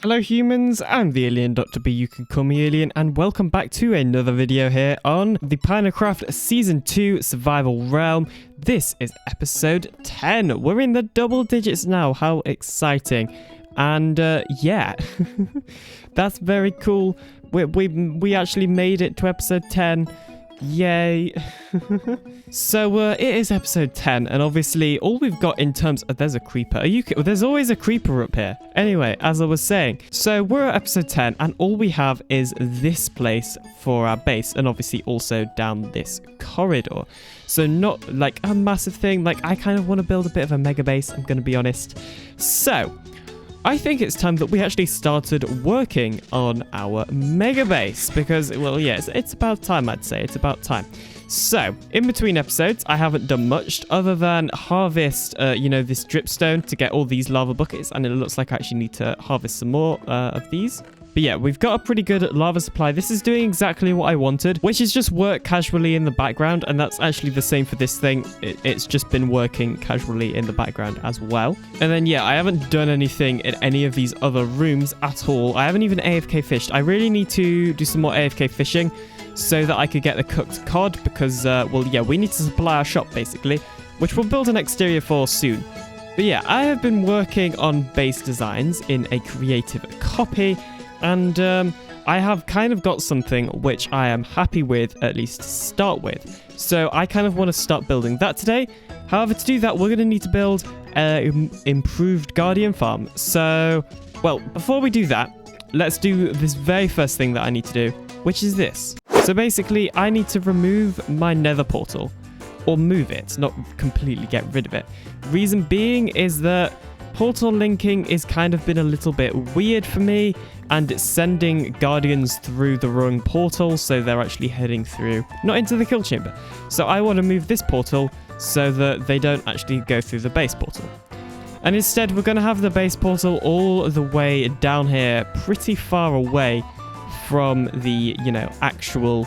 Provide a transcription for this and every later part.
Hello humans, I'm TheAlienDoctor, but you can call me Alien, and welcome back to another video here on the Pinacraft Season 2 Survival Realm. This is episode 10. We're in the double digits now, how exciting. And yeah, that's very cool. We actually made it to episode 10. Yay. So it is episode 10, and obviously all we've got in terms of there's a creeper. There's always a creeper up here. Anyway, as I was saying, so we're at episode 10 and all we have is this place for our base, and obviously also down this corridor. So not like a massive thing. Like, I kind of want to build a bit of a mega base, I'm going to be honest. So I think it's time that we actually started working on our mega base because, well, yes, it's about time, I'd say. It's about time. So, in between episodes, I haven't done much other than harvest, this dripstone to get all these lava buckets, and it looks like I actually need to harvest some more of these. But yeah, we've got a pretty good lava supply. This is doing exactly what I wanted, which is just work casually in the background. And that's actually the same for this thing. It's just been working casually in the background as well. And then, yeah, I haven't done anything in any of these other rooms at all. I haven't even AFK fished. I really need to do some more AFK fishing so that I could get the cooked cod because, well, yeah, we need to supply our shop basically, which we'll build an exterior for soon. But yeah, I have been working on base designs in a creative copy. And I have kind of got something which I am happy with, at least to start with. So I kind of want to start building that today. However, to do that, we're going to need to build an improved guardian farm. So, well, before we do that, let's do this very first thing that I need to do, which is this. So basically, I need to remove my nether portal, or move it, not completely get rid of it. Reason being is that portal linking is kind of been a little bit weird for me, and it's sending guardians through the wrong portal, so they're actually heading through, not into the kill chamber. So I want to move this portal so that they don't actually go through the base portal. And instead, we're going to have the base portal all the way down here, pretty far away from the, actual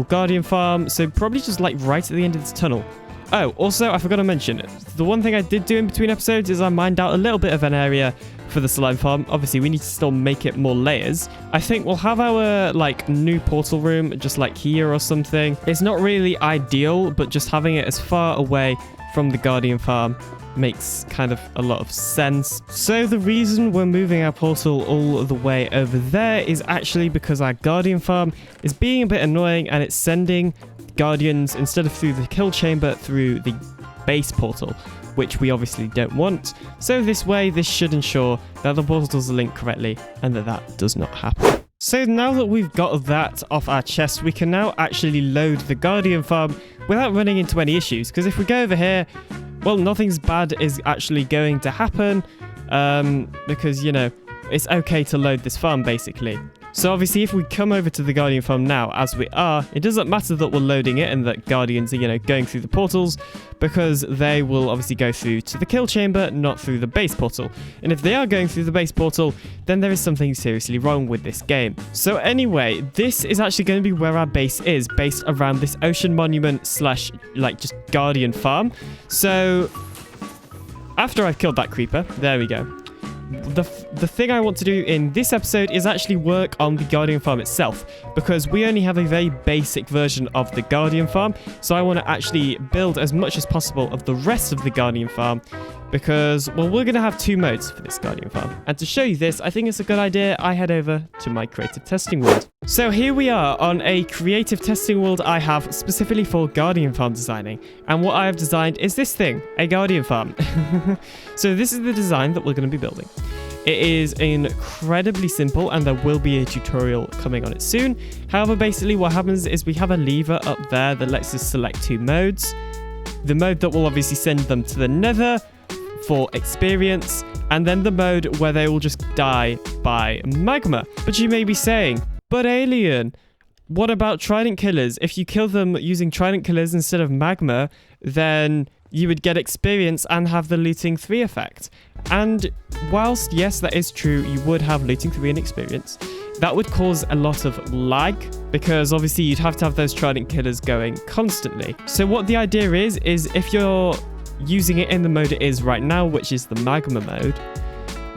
guardian farm. So probably just like right at the end of this tunnel. Oh, also, I forgot to mention, the one thing I did do in between episodes is I mined out a little bit of an area for the slime farm. Obviously, we need to still make it more layers. I think we'll have our, new portal room just, here or something. It's not really ideal, but just having it as far away from the guardian farm makes kind of a lot of sense. So the reason we're moving our portal all the way over there is actually because our guardian farm is being a bit annoying, and it's sending guardians instead of through the kill chamber through the base portal, which we obviously don't want. So this way, this should ensure that the portals are linked correctly and that does not happen. So now that we've got that off our chest, we can now actually load the guardian farm without running into any issues, because if we go over here, well, nothing's bad is actually going to happen, because it's okay to load this farm basically. So obviously, if we come over to the guardian farm now, as we are, it doesn't matter that we're loading it and that guardians are, going through the portals, because they will obviously go through to the kill chamber, not through the base portal. And if they are going through the base portal, then there is something seriously wrong with this game. So anyway, this is actually going to be where our base is, based around this ocean monument / just guardian farm. So after I've killed that creeper, there we go. The thing I want to do in this episode is actually work on the guardian farm itself, because we only have a very basic version of the guardian farm. So I want to actually build as much as possible of the rest of the guardian farm, because, well, we're going to have 2 modes for this guardian farm. And to show you this, I think it's a good idea I head over to my creative testing world. So here we are on a creative testing world I have specifically for guardian farm designing. And what I have designed is this thing, a guardian farm. So this is the design that we're going to be building. It is incredibly simple, and there will be a tutorial coming on it soon. However, basically what happens is we have a lever up there that lets us select 2 modes. The mode that will obviously send them to the nether for experience, and then the mode where they will just die by magma. But you may be saying, but Alien, what about trident killers? If you kill them using trident killers instead of magma, then you would get experience and have the looting 3 effect. And whilst, yes, that is true, you would have looting 3 and experience, that would cause a lot of lag, because obviously you'd have to have those trident killers going constantly. So what the idea is if you're using it in the mode it is right now, which is the magma mode,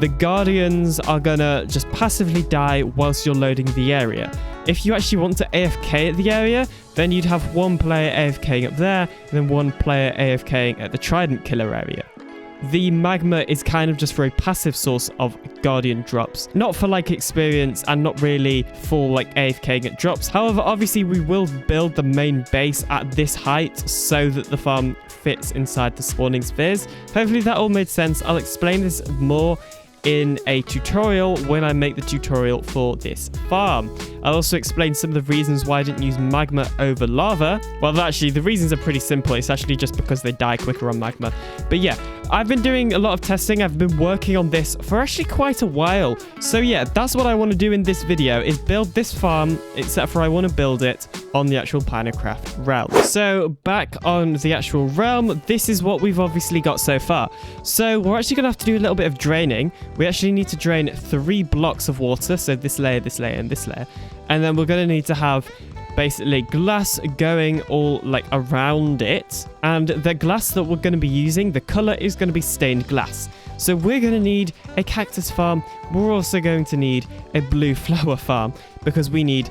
the guardians are gonna just passively die whilst you're loading the area. If you actually want to AFK at the area, then you'd have one player AFKing up there, and then one player AFKing at the Trident Killer area. The magma is kind of just for a passive source of guardian drops, not for like experience and not really for like AFKing at drops. However, obviously we will build the main base at this height so that the farm fits inside the spawning spheres. Hopefully that all made sense. I'll explain this more in a tutorial when I make the tutorial for this farm. I'll also explain some of the reasons why I didn't use magma over lava. Well, actually, the reasons are pretty simple. It's actually just because they die quicker on magma. But yeah, I've been doing a lot of testing. I've been working on this for actually quite a while. So yeah, that's what I want to do in this video, is build this farm, except for I want to build it on the actual Pinacraft realm. So back on the actual realm, this is what we've obviously got so far. So we're actually going to have to do a little bit of draining. We actually need to drain 3 blocks of water. So this layer, and this layer. And then we're going to need to have basically glass going all like around it. And the glass that we're going to be using, the color is going to be stained glass. So we're going to need a cactus farm. We're also going to need a blue flower farm because we need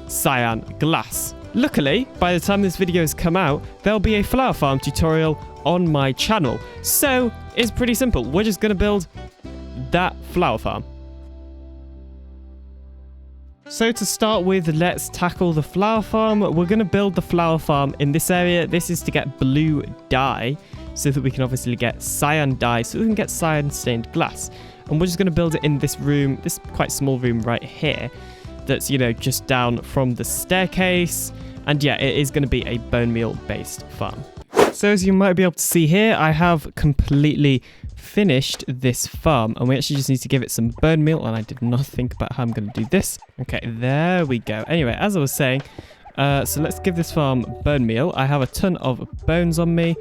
cyan glass. Luckily, by the time this video has come out, there'll be a flower farm tutorial on my channel. So it's pretty simple. We're just going to build that flower farm. So to start with, let's tackle the flower farm. We're going to build the flower farm in this area. This is to get blue dye so that we can obviously get cyan dye so we can get cyan stained glass. And we're just going to build it in this room, this quite small room right here that's, you know, just down from the staircase. And yeah, it is going to be a bone meal based farm. So as you might be able to see here, I have completely finished this farm, and we actually just need to give it some bone meal, and I did not think about how I'm going to do this. Okay, there we go. Anyway, as I was saying, so let's give this farm bone meal. I have a ton of bones on me,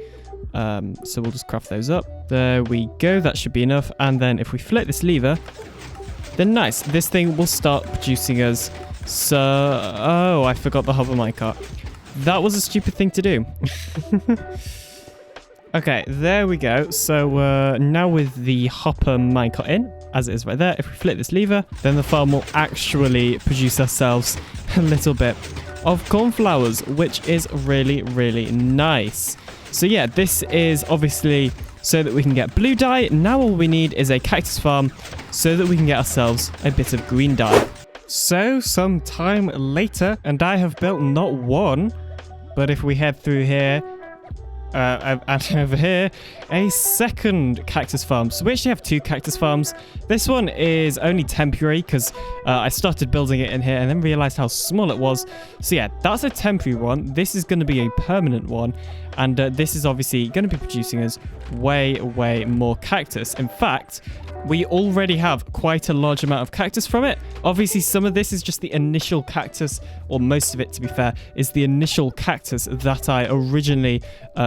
so we'll just craft those up. There we go, that should be enough. And then if we flip this lever, then nice, this thing will start producing us. So, oh, I forgot the hover minecart. That was a stupid thing to do. Okay, there we go. So now with the hopper minecart in, as it is right there, if we flip this lever, then the farm will actually produce ourselves a little bit of cornflowers, which is really, really nice. So yeah, this is obviously so that we can get blue dye. Now all we need is a cactus farm so that we can get ourselves a bit of green dye. So some time later, and I have built not one, but if we head through here, and over here, a second cactus farm. So we actually have 2 cactus farms. This one is only temporary because I started building it in here and then realized how small it was. So yeah, that's a temporary one. This is going to be a permanent one. And this is obviously going to be producing us way, way more cactus. In fact, we already have quite a large amount of cactus from it. Obviously, some of this is just the initial cactus, or most of it, to be fair, is the initial cactus that I originally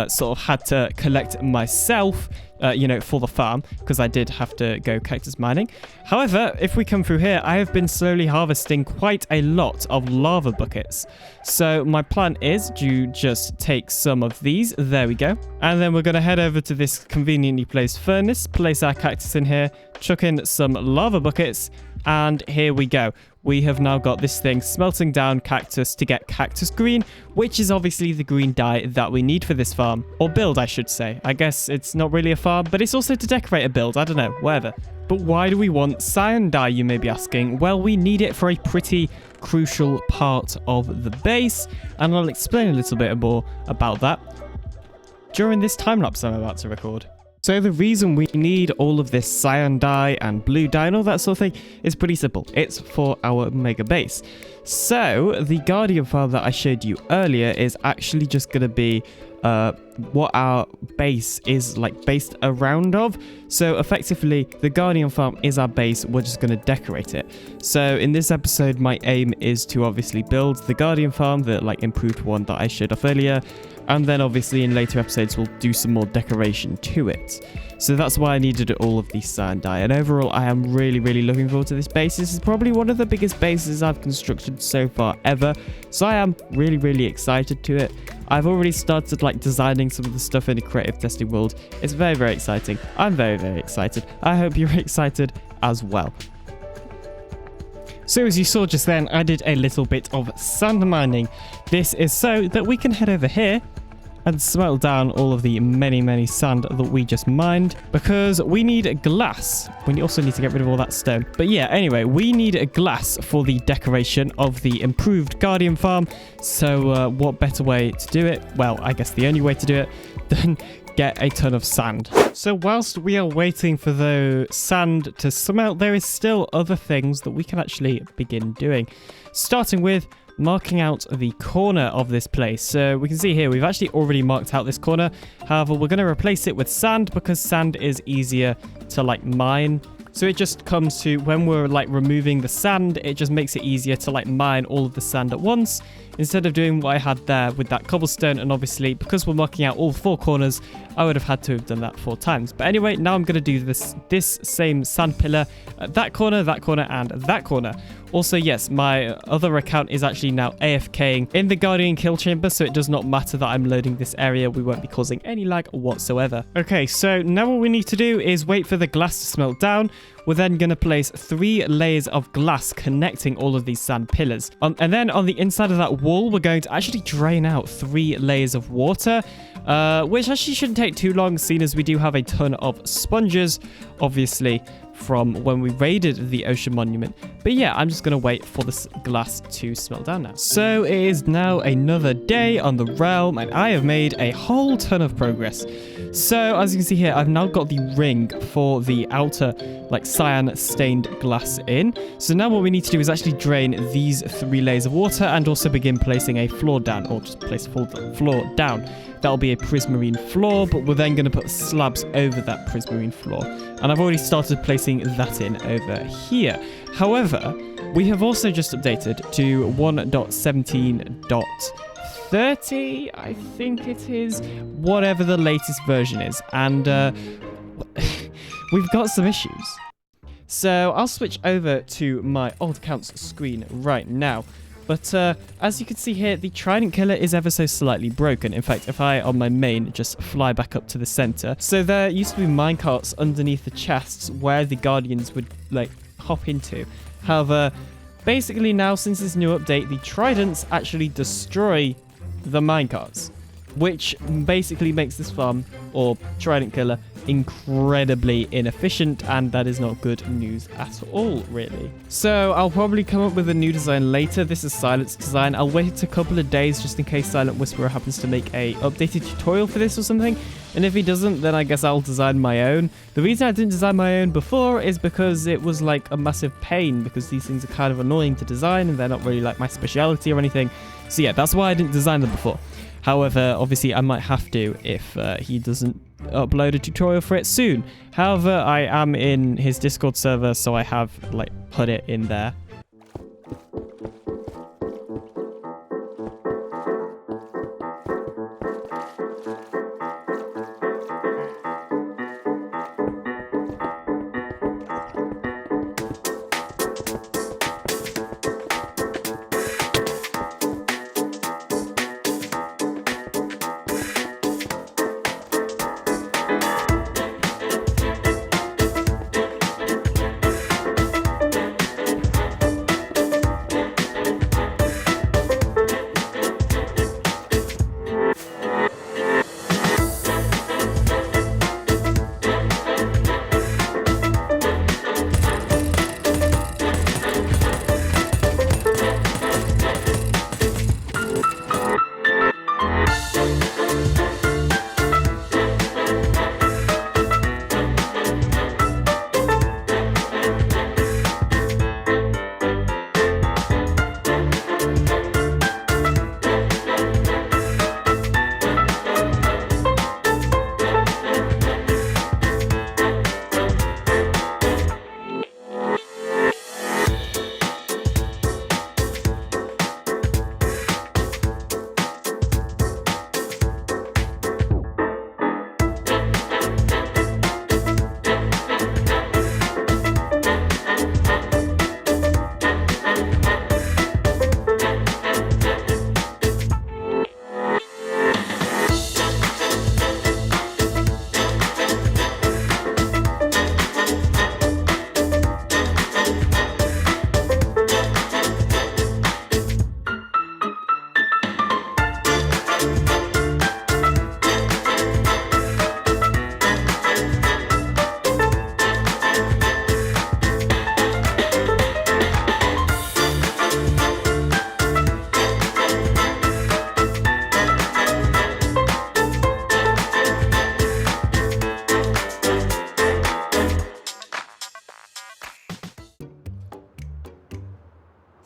sort of had to collect myself, you know, for the farm, because I did have to go cactus mining. However, if we come through here, I have been slowly harvesting quite a lot of lava buckets. So my plan is to just take some of these. There we go. And then we're going to head over to this conveniently placed furnace, place our cactus in here, chuck in some lava buckets, and here we go. We have now got this thing smelting down cactus to get cactus green, which is obviously the green dye that we need for this farm. Or build, I should say. I guess it's not really a farm, but it's also to decorate a build. I don't know, whatever. But why do we want cyan dye, you may be asking? Well, we need it for a pretty crucial part of the base, and I'll explain a little bit more about that during this time-lapse I'm about to record. So the reason we need all of this cyan dye and blue dye and all that sort of thing is pretty simple. It's for our mega base. So the guardian farm that I showed you earlier is actually just going to be what our base is like based around of. So effectively, the guardian farm is our base. We're just going to decorate it. So in this episode, my aim is to obviously build the guardian farm, the like improved one that I showed off earlier. And then obviously in later episodes, we'll do some more decoration to it. So that's why I needed all of the cyan dye. And overall, I am really, really looking forward to this base. This is probably one of the biggest bases I've constructed so far ever. So I am really, really excited to it. I've already started like designing some of the stuff in the creative testing world. It's very, very exciting. I'm very, very excited. I hope you're excited as well. So as you saw just then, I did a little bit of sand mining. This is so that we can head over here and smelt down all of the many sand that we just mined, because we need glass. We also need to get rid of all that stone. But yeah, anyway, we need a glass for the decoration of the improved Guardian farm. So what better way to do it? Well, I guess the only way to do it than get a ton of sand. So whilst we are waiting for the sand to smelt, there is still other things that we can actually begin doing. Starting with marking out the corner of this place. So we can see here, we've actually already marked out this corner. However, we're going to replace it with sand because sand is easier to like mine. So it just comes to when we're like removing the sand, it just makes it easier to like mine all of the sand at once instead of doing what I had there with that cobblestone. And obviously, because we're marking out all 4 corners, I would have had to have done that 4 times. But anyway, now I'm going to do this same sand pillar at that corner, and that corner. Also, yes, my other account is actually now AFKing in the Guardian kill chamber, so it does not matter that I'm loading this area. We won't be causing any lag whatsoever. Okay, so now what we need to do is wait for the glass to smelt down. We're then going to place 3 layers of glass connecting all of these sand pillars. And then on the inside of that wall, we're going to actually drain out 3 layers of water, which actually shouldn't take too long, seeing as we do have a ton of sponges, obviously, from when we raided the ocean monument. But yeah, I'm just going to wait for this glass to smelt down now. So it is now another day on the realm, and I have made a whole ton of progress. So as you can see here, I've now got the ring for the outer like cyan stained glass in. So now what we need to do is actually drain these 3 layers of water and also begin placing a floor down, or just place full floor down. That'll be a prismarine floor, but we're then going to put slabs over that prismarine floor. And I've already started placing that in over here. However, we have also just updated to 1.17.30, I think it is, whatever the latest version is. And we've got some issues. So I'll switch over to my old account's screen right now. But as you can see here, the Trident Killer is ever so slightly broken. In fact, if I, on my main, just fly back up to the center. So there used to be minecarts underneath the chests where the Guardians would, like, hop into. However, basically now, since this new update, the Tridents actually destroy the minecarts, which basically makes this farm, or Trident Killer, incredibly inefficient, and that is not good news at all, really. So I'll probably come up with a new design later. This is Silent's design. I'll wait a couple of days just in case Silent Whisperer happens to make a updated tutorial for this or something, and if he doesn't, then I guess I'll design my own. The reason I didn't design my own before is because it was like a massive pain, because these things are kind of annoying to design and they're not really like my speciality or anything. So yeah, that's why I didn't design them before. However, obviously I might have to if he doesn't upload a tutorial for it soon. However, I am in his Discord server, so I have like put it in there.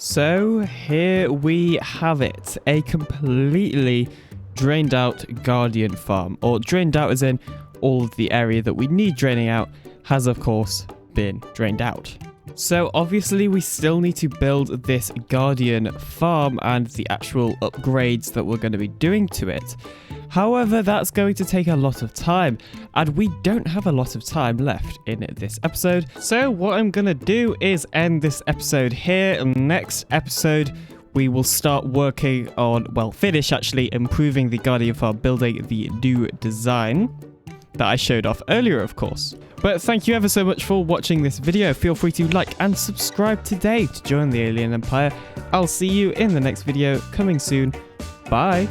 So here we have it, a completely drained out Guardian farm, or drained out as in all of the area that we need draining out has of course been drained out. So obviously we still need to build this Guardian farm and the actual upgrades that we're going to be doing to it. However, that's going to take a lot of time, and we don't have a lot of time left in this episode. So what I'm going to do is end this episode here. Next episode, we will start working on, well, finish actually improving the Guardian farm, building the new design that I showed off earlier, of course. But thank you ever so much for watching this video. Feel free to like and subscribe today to join the Alien Empire. I'll see you in the next video coming soon. Bye.